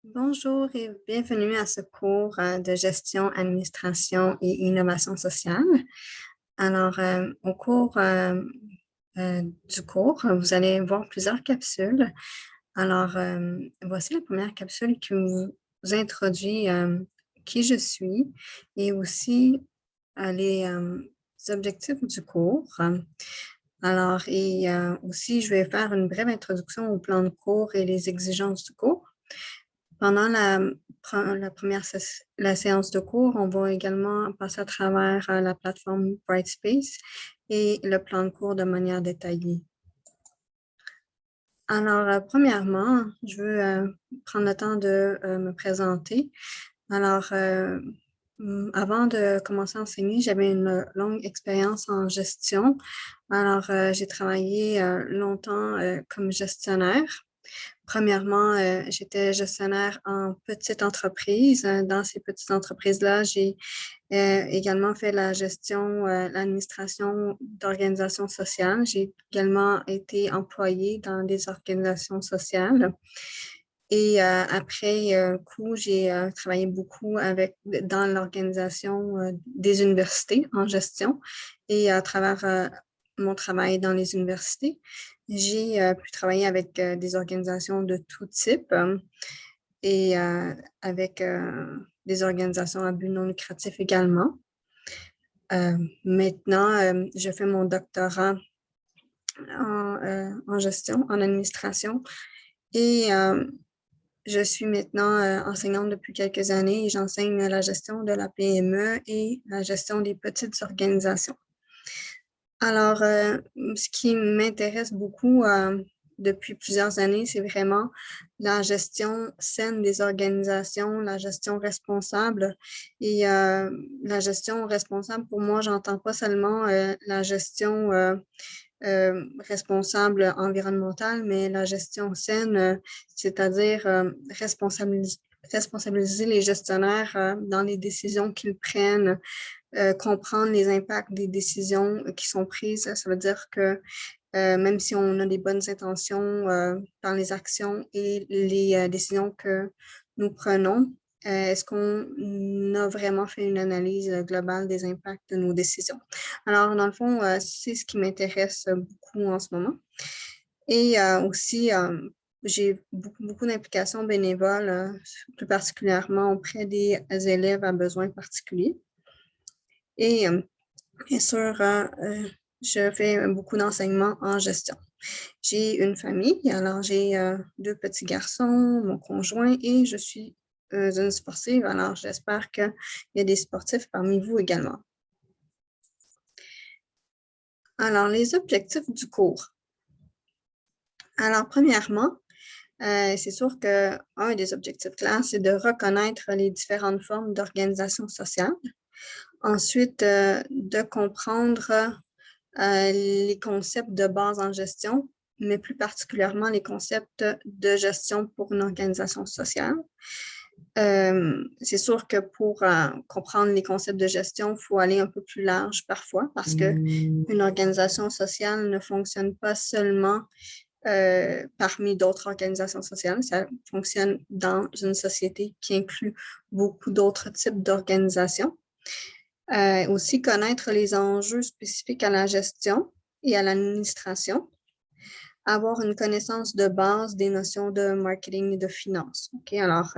Bonjour et bienvenue à ce cours de gestion, administration et innovation sociale. Alors, au cours du cours, vous allez voir plusieurs capsules. Alors, voici la première capsule qui vous introduit qui je suis et aussi les objectifs du cours. Alors, et aussi, je vais faire une brève introduction au plan de cours et les exigences du cours. Pendant la première la séance de cours, on va également passer à travers la plateforme Brightspace et le plan de cours de manière détaillée. Alors, premièrement, je veux prendre le temps de me présenter. Alors, avant de commencer à enseigner, j'avais une longue expérience en gestion. Alors, j'ai travaillé longtemps comme gestionnaire. Premièrement, j'étais gestionnaire en petite entreprise. Dans ces petites entreprises-là, j'ai également fait la gestion, l'administration d'organisations sociales. J'ai également été employée dans des organisations sociales. Et après coup, j'ai travaillé beaucoup dans l'organisation des universités en gestion et à travers mon travail dans les universités, j'ai pu travailler avec des organisations de tout type et avec des organisations à but non lucratif également. Maintenant, je fais mon doctorat en gestion, en administration et je suis maintenant enseignante depuis quelques années et j'enseigne la gestion de la PME et la gestion des petites organisations. Alors, ce qui m'intéresse beaucoup depuis plusieurs années, c'est vraiment la gestion saine des organisations, la gestion responsable. Et la gestion responsable, pour moi, j'entends pas seulement la gestion responsable environnementale, mais la gestion saine, c'est-à-dire responsabiliser les gestionnaires dans les décisions qu'ils prennent, comprendre les impacts des décisions qui sont prises. Ça veut dire que même si on a des bonnes intentions dans les actions et les décisions que nous prenons, est-ce qu'on a vraiment fait une analyse globale des impacts de nos décisions? Alors, dans le fond, c'est ce qui m'intéresse beaucoup en ce moment. Et aussi, j'ai beaucoup d'implications bénévoles, plus particulièrement auprès des élèves à besoins particuliers. Et bien sûr, je fais beaucoup d'enseignements en gestion. J'ai une famille, alors j'ai deux petits garçons, mon conjoint et je suis une sportive, alors j'espère qu'il y a des sportifs parmi vous également. Alors, les objectifs du cours. Alors, premièrement, c'est sûr qu'un des objectifs clairs, c'est de reconnaître les différentes formes d'organisation sociale. Ensuite, de comprendre les concepts de base en gestion, mais plus particulièrement les concepts de gestion pour une organisation sociale. C'est sûr que pour comprendre les concepts de gestion, il faut aller un peu plus large parfois parce qu'une organisation sociale ne fonctionne pas seulement parmi d'autres organisations sociales. Ça fonctionne dans une société qui inclut beaucoup d'autres types d'organisations. Aussi connaître les enjeux spécifiques à la gestion et à l'administration. Avoir une connaissance de base des notions de marketing et de finance. OK, alors,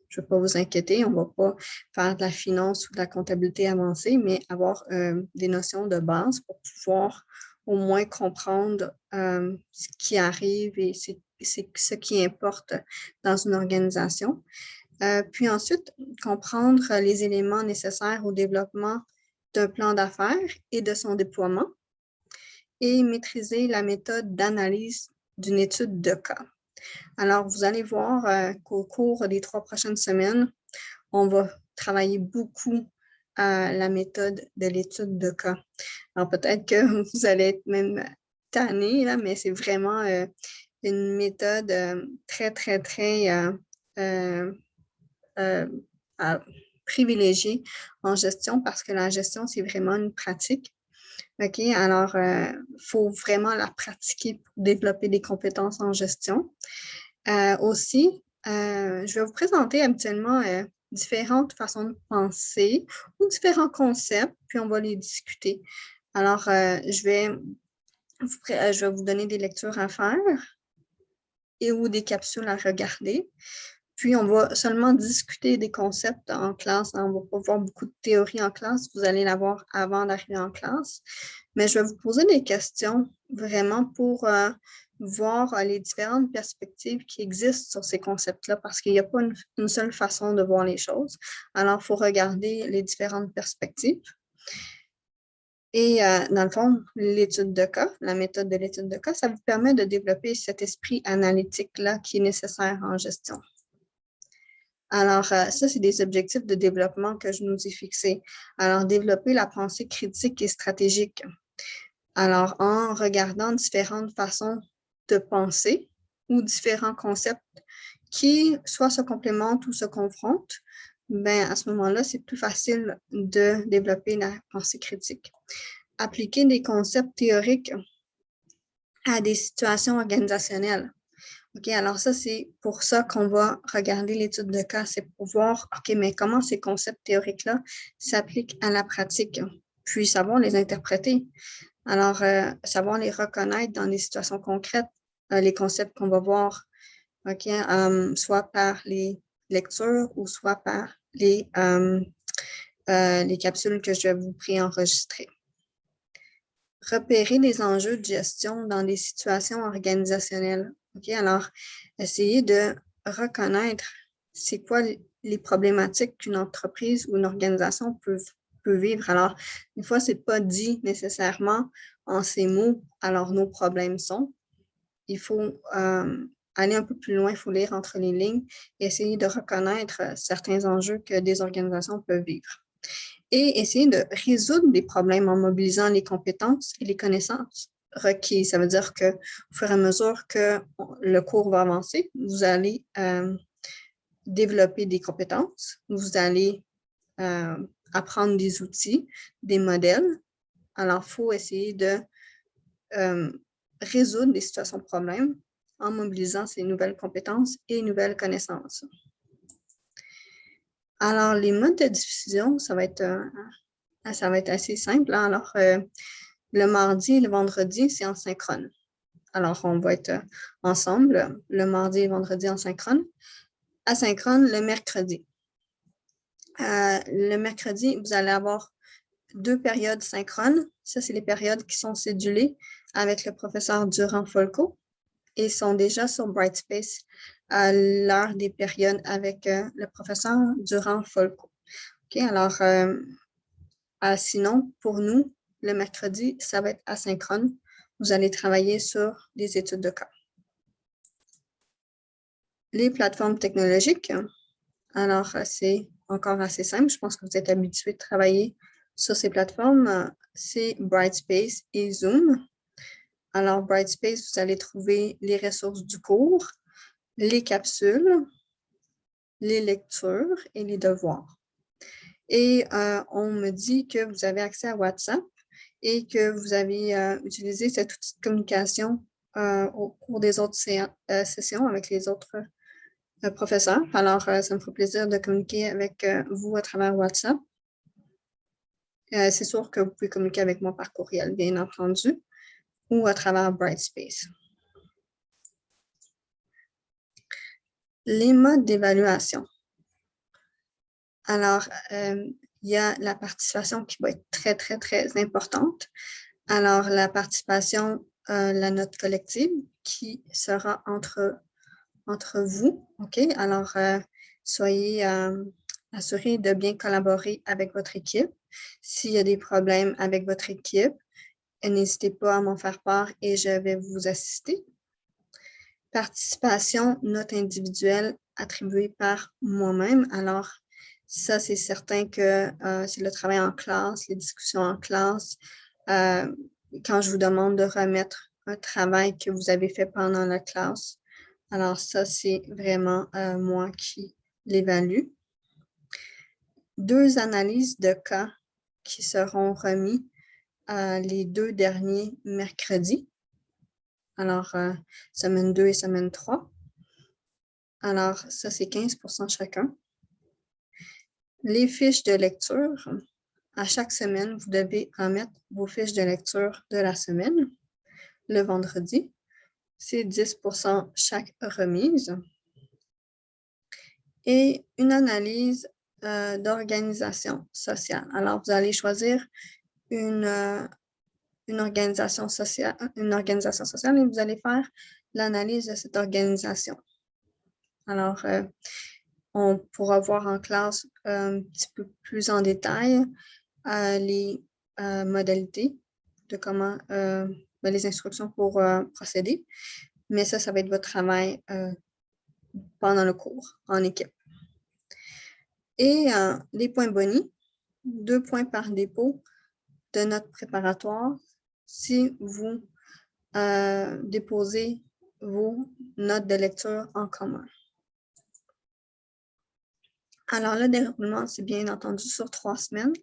je ne vais pas vous inquiéter, on ne va pas faire de la finance ou de la comptabilité avancée, mais avoir des notions de base pour pouvoir au moins comprendre ce qui arrive et c'est ce qui importe dans une organisation. Puis ensuite, comprendre les éléments nécessaires au développement d'un plan d'affaires et de son déploiement et maîtriser la méthode d'analyse d'une étude de cas. Alors, vous allez voir qu'au cours des 3 prochaines semaines, on va travailler beaucoup à la méthode de l'étude de cas. Alors, peut-être que vous allez être même tanné, là, mais c'est vraiment une méthode très, très, très privilégiée en gestion parce que la gestion, c'est vraiment une pratique. OK, alors, il faut vraiment la pratiquer pour développer des compétences en gestion. Aussi, je vais vous présenter habituellement différentes façons de penser ou différents concepts, puis on va les discuter. Alors, je vais vous donner des lectures à faire et ou des capsules à regarder. Puis, on va seulement discuter des concepts en classe. On ne va pas voir beaucoup de théorie en classe. Vous allez l'avoir avant d'arriver en classe. Mais je vais vous poser des questions vraiment pour voir les différentes perspectives qui existent sur ces concepts-là parce qu'il n'y a pas une seule façon de voir les choses. Alors, il faut regarder les différentes perspectives. Et dans le fond, l'étude de cas, la méthode de l'étude de cas, ça vous permet de développer cet esprit analytique-là qui est nécessaire en gestion. Alors, ça, c'est des objectifs de développement que je nous ai fixés. Alors, développer la pensée critique et stratégique. Alors, en regardant différentes façons de penser ou différents concepts qui soit se complémentent ou se confrontent, ben, à ce moment-là, c'est plus facile de développer la pensée critique. Appliquer des concepts théoriques à des situations organisationnelles. OK, alors ça, c'est pour ça qu'on va regarder l'étude de cas, c'est pour voir, OK, mais comment ces concepts théoriques-là s'appliquent à la pratique, puis savoir les interpréter. Alors, savoir les reconnaître dans des situations concrètes, les concepts qu'on va voir, OK, soit par les lectures ou soit par les capsules que je vais vous préenregistrer. Repérer les enjeux de gestion dans des situations organisationnelles. OK, alors, essayez de reconnaître c'est quoi les problématiques qu'une entreprise ou une organisation peut vivre. Alors, une fois, ce n'est pas dit nécessairement en ces mots, alors nos problèmes sont. Il faut aller un peu plus loin, il faut lire entre les lignes et essayer de reconnaître certains enjeux que des organisations peuvent vivre. Et essayer de résoudre des problèmes en mobilisant les compétences et les connaissances requises. Ça veut dire qu'au fur et à mesure que le cours va avancer, vous allez développer des compétences, vous allez apprendre des outils, des modèles. Alors, il faut essayer de résoudre des situations de problèmes en mobilisant ces nouvelles compétences et nouvelles connaissances. Alors, les modes de diffusion, ça va être assez simple. Hein? Alors, le mardi et le vendredi, c'est en synchrone. Alors, on va être ensemble le mardi et le vendredi en synchrone. Asynchrone le mercredi. Le mercredi, vous allez avoir 2 périodes synchrones. Ça, c'est les périodes qui sont cédulées avec le professeur Durand-Folco et sont déjà sur Brightspace à l'heure des périodes avec le professeur Durand-Folco. OK, alors, sinon, pour nous, le mercredi, ça va être asynchrone. Vous allez travailler sur des études de cas. Les plateformes technologiques, alors c'est encore assez simple. Je pense que vous êtes habitués de travailler sur ces plateformes. C'est Brightspace et Zoom. Alors, Brightspace, vous allez trouver les ressources du cours, les capsules, les lectures et les devoirs. Et on me dit que vous avez accès à WhatsApp et que vous avez utilisé cet outil de communication au cours des autres sessions avec les autres professeurs. Alors, ça me fait plaisir de communiquer avec vous à travers WhatsApp. C'est sûr que vous pouvez communiquer avec moi par courriel, bien entendu, ou à travers Brightspace. Les modes d'évaluation. Alors, il y a la participation qui va être très, très, très importante. Alors, la participation, la note collective qui sera entre vous. OK? Alors, soyez assurés de bien collaborer avec votre équipe. S'il y a des problèmes avec votre équipe, n'hésitez pas à m'en faire part et je vais vous assister. Participation, note individuelle attribuée par moi-même. Alors, ça, c'est certain que c'est le travail en classe, les discussions en classe. Quand je vous demande de remettre un travail que vous avez fait pendant la classe, alors ça, c'est vraiment moi qui l'évalue. 2 analyses de cas qui seront remis les 2 derniers mercredis. Alors, semaine 2 et semaine 3. Alors, ça, c'est 15% chacun. Les fiches de lecture, à chaque semaine, vous devez remettre vos fiches de lecture de la semaine. Le vendredi, c'est 10% chaque remise. Et une analyse d'organisation sociale. Alors, vous allez choisir une organisation sociale et vous allez faire l'analyse de cette organisation. Alors, on pourra voir en classe un petit peu plus en détail les modalités de comment, les instructions pour procéder. Mais ça va être votre travail pendant le cours en équipe. Et les points boni, 2 points par dépôt de notes préparatoires si vous déposez vos notes de lecture en commun. Alors, le déroulement, c'est bien entendu sur 3 semaines.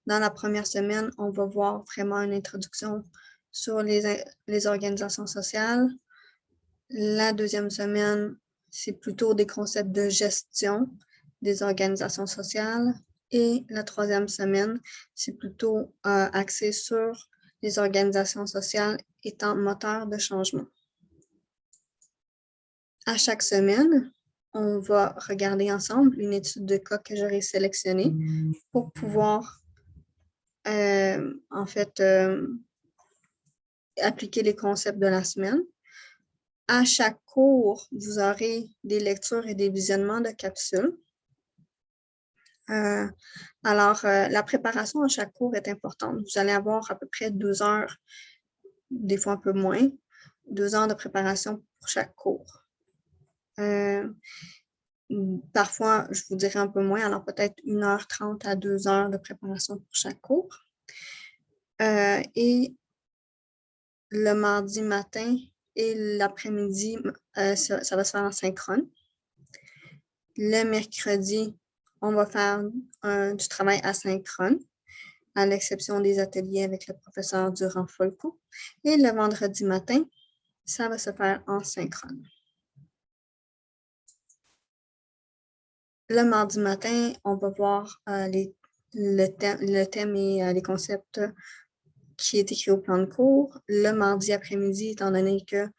Dans la première semaine, on va voir vraiment une introduction sur les organisations sociales. La deuxième semaine, c'est plutôt des concepts de gestion des organisations sociales. Et la troisième semaine, c'est plutôt axé sur les organisations sociales étant moteur de changement. À chaque semaine, on va regarder ensemble une étude de cas que j'aurai sélectionnée pour pouvoir, appliquer les concepts de la semaine. À chaque cours, vous aurez des lectures et des visionnements de capsules. La préparation à chaque cours est importante. Vous allez avoir à peu près 2 heures, des fois un peu moins, 2 heures de préparation pour chaque cours. Parfois, je vous dirais un peu moins, alors peut-être 1h30 à 2 heures de préparation pour chaque cours. Et le mardi matin et l'après-midi, ça va se faire en synchrone. Le mercredi, on va faire du travail asynchrone, à l'exception des ateliers avec le professeur Durand-Folco. Et le vendredi matin, ça va se faire en synchrone. Le mardi matin, on va voir le thème et les concepts qui est écrit au plan de cours. Le mardi après-midi, étant donné que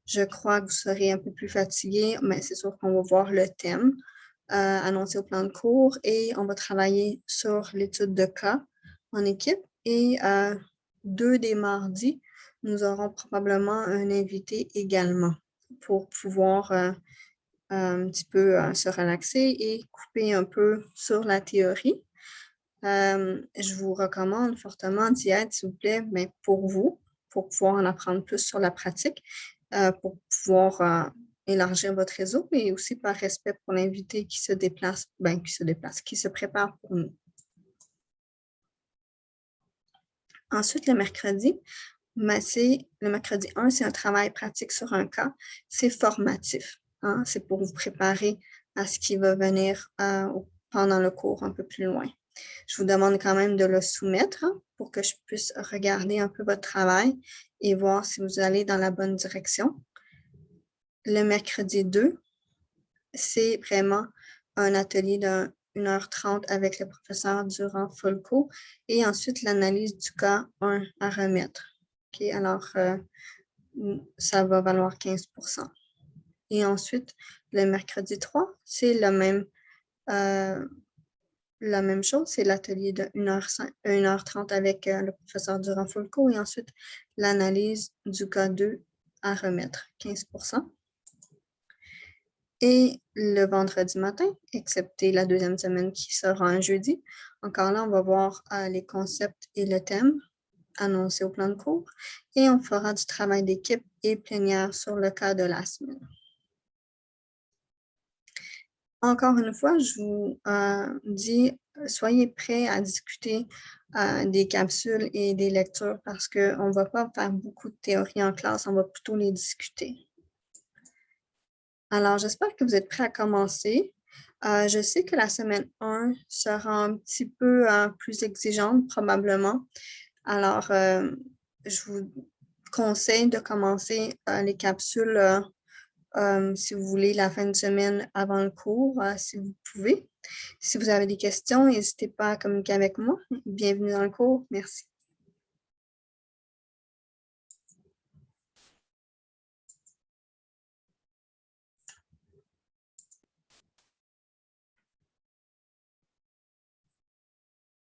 je crois que vous serez un peu plus fatigué, mais c'est sûr qu'on va voir le thème annoncé au plan de cours et on va travailler sur l'étude de cas en équipe. Et 2 des mardis, nous aurons probablement un invité également pour pouvoir un petit peu se relaxer et couper un peu sur la théorie. Je vous recommande fortement d'y être, s'il vous plaît, mais pour vous, pour pouvoir en apprendre plus sur la pratique, pour pouvoir élargir votre réseau, mais aussi par respect pour l'invité qui se déplace, qui se prépare pour nous. Ensuite, le mercredi 1, c'est un travail pratique sur un cas. C'est formatif. Hein? C'est pour vous préparer à ce qui va venir pendant le cours un peu plus loin. Je vous demande quand même de le soumettre pour que je puisse regarder un peu votre travail et voir si vous allez dans la bonne direction. Le mercredi 2, c'est vraiment un atelier de 1h30 avec le professeur Durand-Folco et ensuite l'analyse du cas 1 à remettre. Okay, alors, ça va valoir 15%. Et ensuite, le mercredi 3, c'est la même chose, c'est l'atelier de 1h30 avec le professeur Durand-Folco et ensuite l'analyse du cas 2 à remettre, 15%. Et le vendredi matin, excepté la deuxième semaine qui sera un jeudi, encore là, on va voir les concepts et le thème annoncés au plan de cours et on fera du travail d'équipe et plénière sur le cas de la semaine. Encore une fois, je vous dis, soyez prêts à discuter des capsules et des lectures parce qu'on ne va pas faire beaucoup de théorie en classe, on va plutôt les discuter. Alors, j'espère que vous êtes prêts à commencer. Je sais que la semaine 1 sera un petit peu plus exigeante, probablement. Alors, je vous conseille de commencer les capsules si vous voulez la fin de semaine avant le cours, si vous pouvez. Si vous avez des questions, n'hésitez pas à communiquer avec moi. Bienvenue dans le cours. Merci.